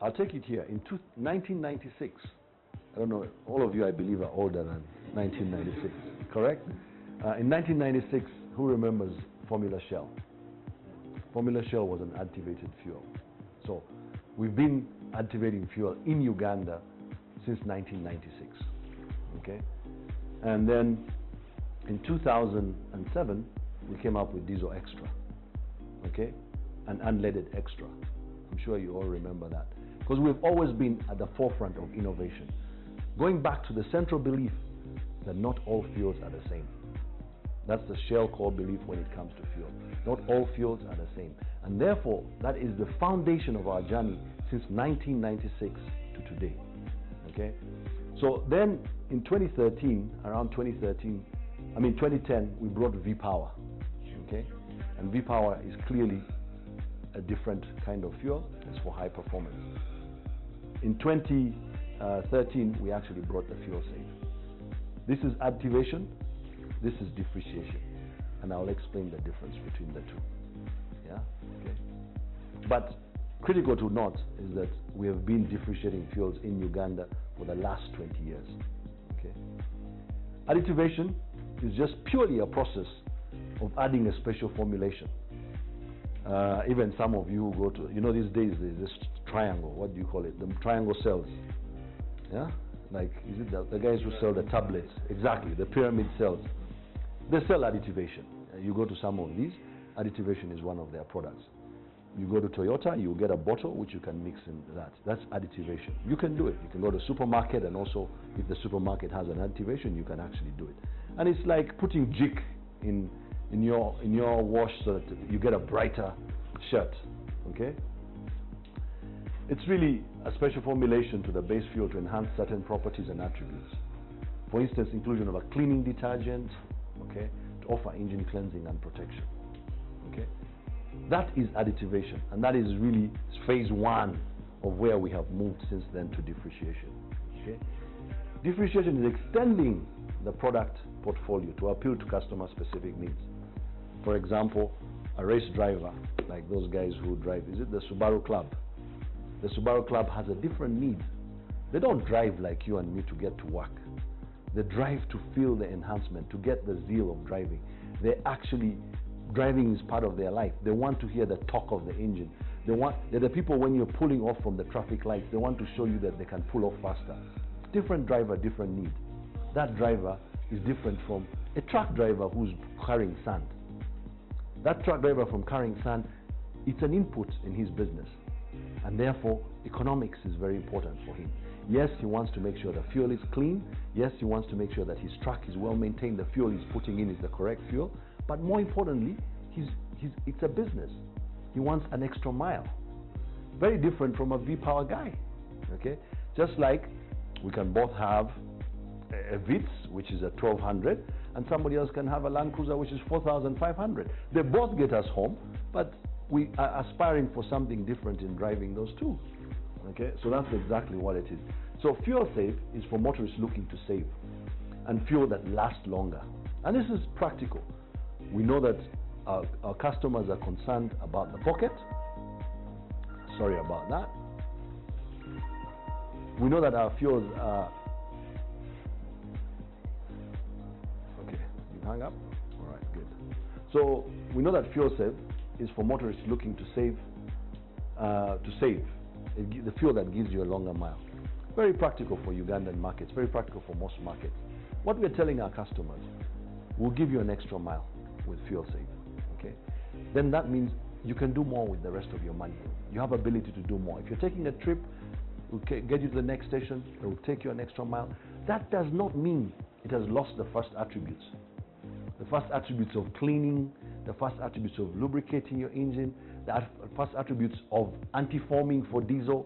I'll take it here. In 1996, I don't know, all of you I believe are older than 1996, correct? In 1996, who remembers Formula Shell? Formula Shell was an activated fuel. So we've been activating fuel in Uganda since 1996, okay? And then in 2007, we came up with diesel extra, okay? And unleaded extra. I'm sure you all remember that. Because we've always been at the forefront of innovation. Going back to the central belief that not all fuels are the same. That's the Shell core belief when it comes to fuel. Not all fuels are the same. And therefore, that is the foundation of our journey since 1996 to today. Okay? So then in 2013, around 2010, we brought V-Power. Okay? And V-Power is clearly a different kind of fuel. It's for high performance. In 2013, we actually brought the fuel safe. This is activation. This is differentiation, and I'll explain the difference between the two. Yeah, okay. But critical to note is that we have been differentiating fuels in Uganda for the last 20 years. Okay. Additivation is just purely a process of adding a special formulation. Even some of you who go to, you know, these days there's this triangle. What do you call it? The triangle cells. Yeah, like is it the guys who sell the tablets? Exactly, the pyramid cells. They sell additivation. You go to some of these, additivation is one of their products. You go to Toyota, you get a bottle which you can mix in that. That's additivation. You can do it. You can go to the supermarket, and also if the supermarket has an additivation, you can actually do it. And it's like putting jik in your wash so that you get a brighter shirt. Okay? It's really a special formulation to the base fuel to enhance certain properties and attributes. For instance, inclusion of a cleaning detergent, okay, to offer engine cleansing and protection. Okay, that is additivation, and that is really phase one of where we have moved since then to differentiation. Okay, differentiation is extending the product portfolio to appeal to customer-specific needs. For example, a race driver, like those guys who drive, is it the Subaru Club? The Subaru Club has a different need. They don't drive like you and me to get to work. They drive to feel the enhancement, to get the zeal of driving. They actually, driving is part of their life. They want to hear the talk of the engine. They're the people when you're pulling off from the traffic lights, they want to show you that they can pull off faster. Different driver, different need. That driver is different from a truck driver who's carrying sand. That truck driver from carrying sand, it's an input in his business. And therefore, economics is very important for him. Yes, he wants to make sure the fuel is clean. Yes, he wants to make sure that his truck is well maintained, the fuel he's putting in is the correct fuel. But more importantly, it's a business. He wants an extra mile. Very different from a V-Power guy. Okay? Just like we can both have a Vitz, which is a 1200, and somebody else can have a Land Cruiser, which is 4500. They both get us home, but we are aspiring for something different in driving those two. Okay, so that's exactly what it is. So fuel save is for motorists looking to save and fuel that lasts longer. And this is practical. We know that our customers are concerned about the pocket. Sorry about that. We know that our fuels are... Okay, you hang up? All right, good. So we know that fuel save is for motorists looking to save, the fuel that gives you a longer mile. Very practical for Ugandan markets, very practical for most markets. What we're telling our customers, we'll give you an extra mile with fuel save, okay? Then that means you can do more with the rest of your money. You have ability to do more. If you're taking a trip, we'll get you to the next station, it will take you an extra mile. That does not mean it has lost the first attributes. The first attributes of cleaning, the first attributes of lubricating your engine, the first attributes of anti-foaming for diesel,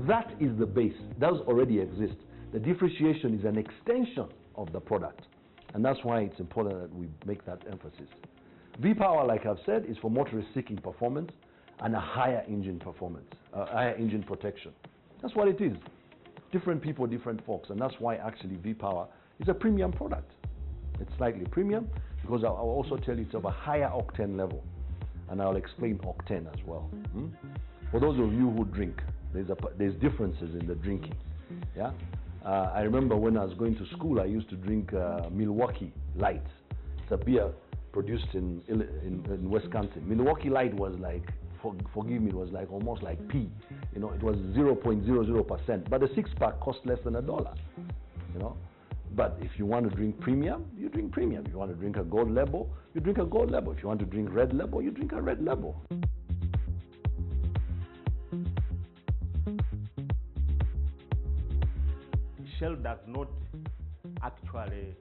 that is the base. Those already exist. The differentiation is an extension of the product. And that's why it's important that we make that emphasis. V-Power, like I've said, is for motorists seeking performance and a higher engine performance, higher engine protection. That's what it is. Different people, different folks. And that's why actually V-Power is a premium product. It's slightly premium because I'll also tell you it's of a higher octane level. And I'll explain octane as well. For those of you who drink, There's differences in the drinking. Yeah, I remember when I was going to school, I used to drink Milwaukee Light. It's a beer produced in Wisconsin. Milwaukee Light was like, forgive me, it was like almost like pee. You know, it was 0.00%, but a six-pack cost less than $1. You know, but if you want to drink premium, you drink premium. If you want to drink a gold label, you drink a gold label. If you want to drink red label, you drink a red label. Shell does not actually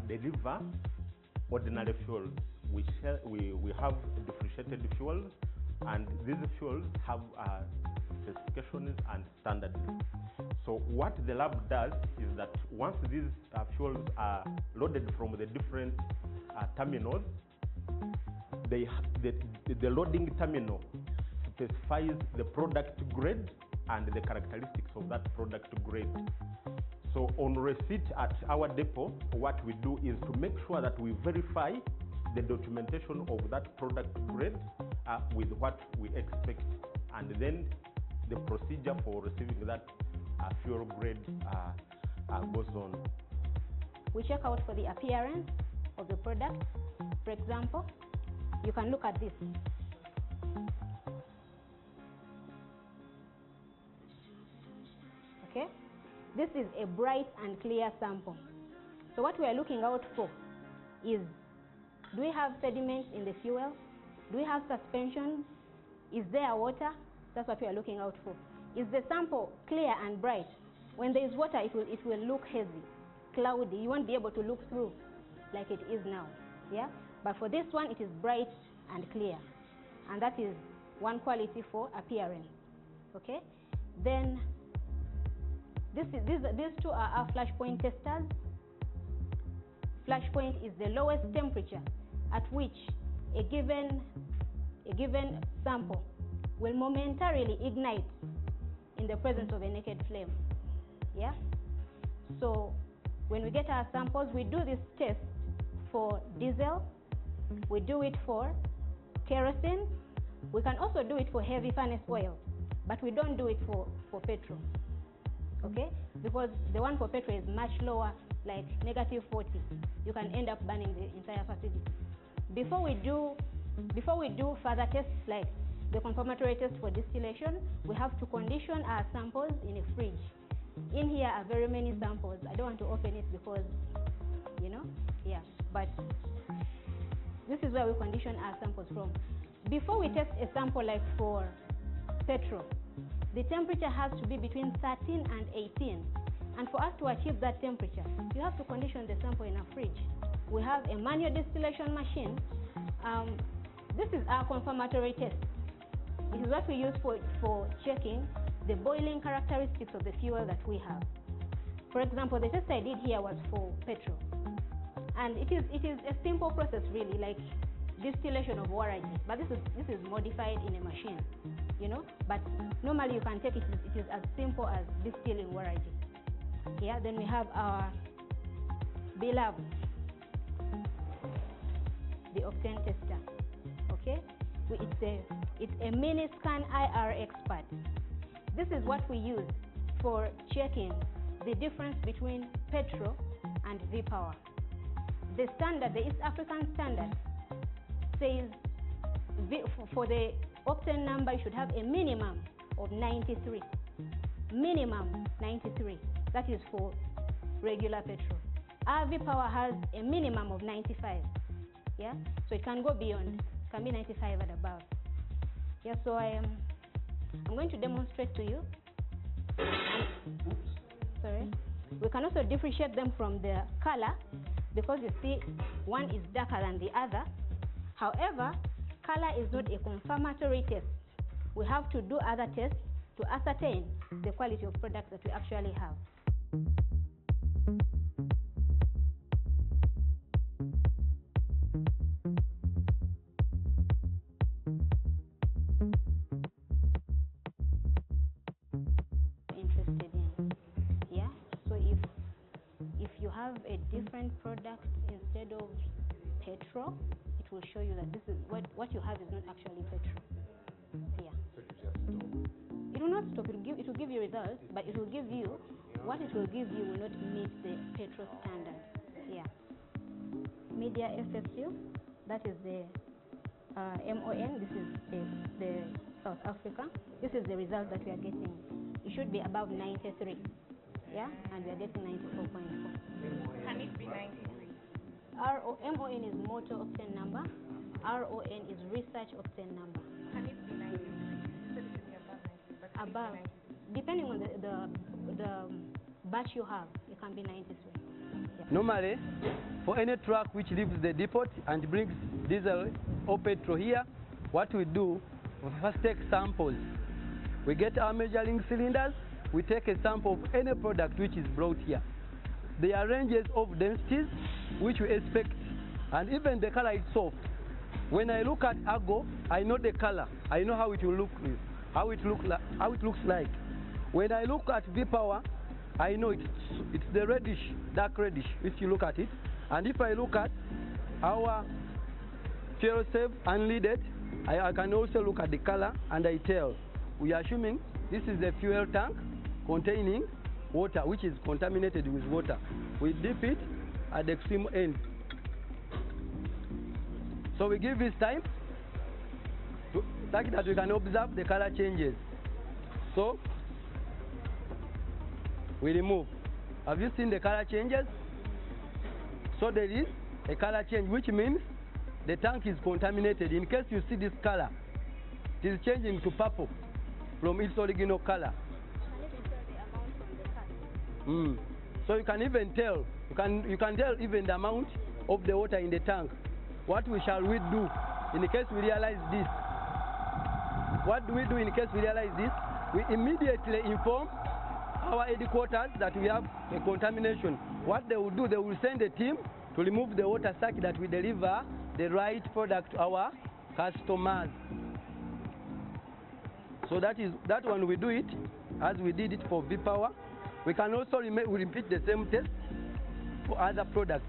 deliver ordinary fuels. We have differentiated fuels, and these fuels have specifications and standards. So what the lab does is that once these fuels are loaded from the different terminals, the loading terminal specifies the product grade and the characteristics of that product grade. So on receipt at our depot, what we do is to make sure that we verify the documentation of that product grade with what we expect, and then the procedure for receiving that fuel grade goes on. We check out for the appearance of the product. For example, you can look at this. Okay, this is a bright and clear sample. So what we are looking out for is, do we have sediment in the fuel? Do we have suspension? Is there water? That's what we are looking out for. Is the sample clear and bright? When there is water, it will look hazy, cloudy. You won't be able to look through like it is now. Yeah? But for this one, it is bright and clear. And that is one quality for appearance. Okay? Then these two are our flash point testers. Flash point is the lowest temperature at which a given sample will momentarily ignite in the presence of a naked flame. Yeah? So when we get our samples, we do this test for diesel, we do it for kerosene, we can also do it for heavy furnace oil, but we don't do it for petrol. Okay? Because the one for petrol is much lower, like -40. You can end up burning the entire facility. Before we do further tests like the confirmatory test for distillation, we have to condition our samples in a fridge. In here are very many samples. I don't want to open it because, you know, yeah, but this is where we condition our samples from. Before we test a sample like for petrol, the temperature has to be between 13 and 18. And for us to achieve that temperature, you have to condition the sample in a fridge. We have a manual distillation machine. This is our confirmatory test. It is what we use for checking the boiling characteristics of the fuel that we have. For example, the test I did here was for petrol. And it is a simple process really, like distillation of warrage. But this is modified in a machine, you know. But normally you can take it is as simple as distilling warrage. Yeah, then we have our B-Lab, the octane tester. Okay, it's a mini scan IR expert. This is what we use for checking the difference between petrol and V-Power. The standard, the East African standard, says for the octane number you should have a minimum of 93. Minimum 93. That is for regular petrol. Our V-Power has a minimum of 95. Yeah, so it can go beyond. It can be 95 and above. Yeah, so I'm going to demonstrate to you. Sorry. We can also differentiate them from the color, because you see one is darker than the other. However, color is not a confirmatory test. We have to do other tests to ascertain the quality of products that we actually have. Interested in, yeah. So if you have a different product instead of petrol, it will show you that this is what you have is not actually petrol. Yeah. will not stop. It will give you results, but it will give you what it will give you will not meet the petrol standard. Yeah. Media FSU, that is the MON. This is the South Africa. This is the result that we are getting. It should be above 93. Yeah, and we are getting 94.4. Can it be 93? MON is motor octane number. RON is research octane number. Can it be 93? So it should be above 93, but can it be Above, 93? depending on the batch you have, it can be 93. Yeah. Normally, for any truck which leaves the depot and brings diesel or petrol here, what we do, we first take samples. We get our measuring cylinders, we take a sample of any product which is brought here. There are ranges of densities which we expect, and even the color itself. When I look at Argo, I know the color. I know how it will look, how it looks like. When I look at V-Power, I know it's the reddish, dark reddish, if you look at it. And if I look at our fuel save unleaded, I can also look at the color and I tell. We are assuming this is a fuel tank containing water, which is contaminated with water. We dip it at the extreme end. So we give this time such that we can observe the color changes. So we remove. Have you seen the color changes? So there is a color change, which means the tank is contaminated. In case you see this color, it is changing to purple from its original color. So you can even tell, you can tell even the amount of the water in the tank. What shall we do in case we realize this? What do we do in case we realize this? We immediately inform our headquarters that we have a contamination. What they will do, they will send a team to remove the water such that we deliver the right product to our customers. So that one we do it as we did it for V-Power. We can also repeat the same test for other products.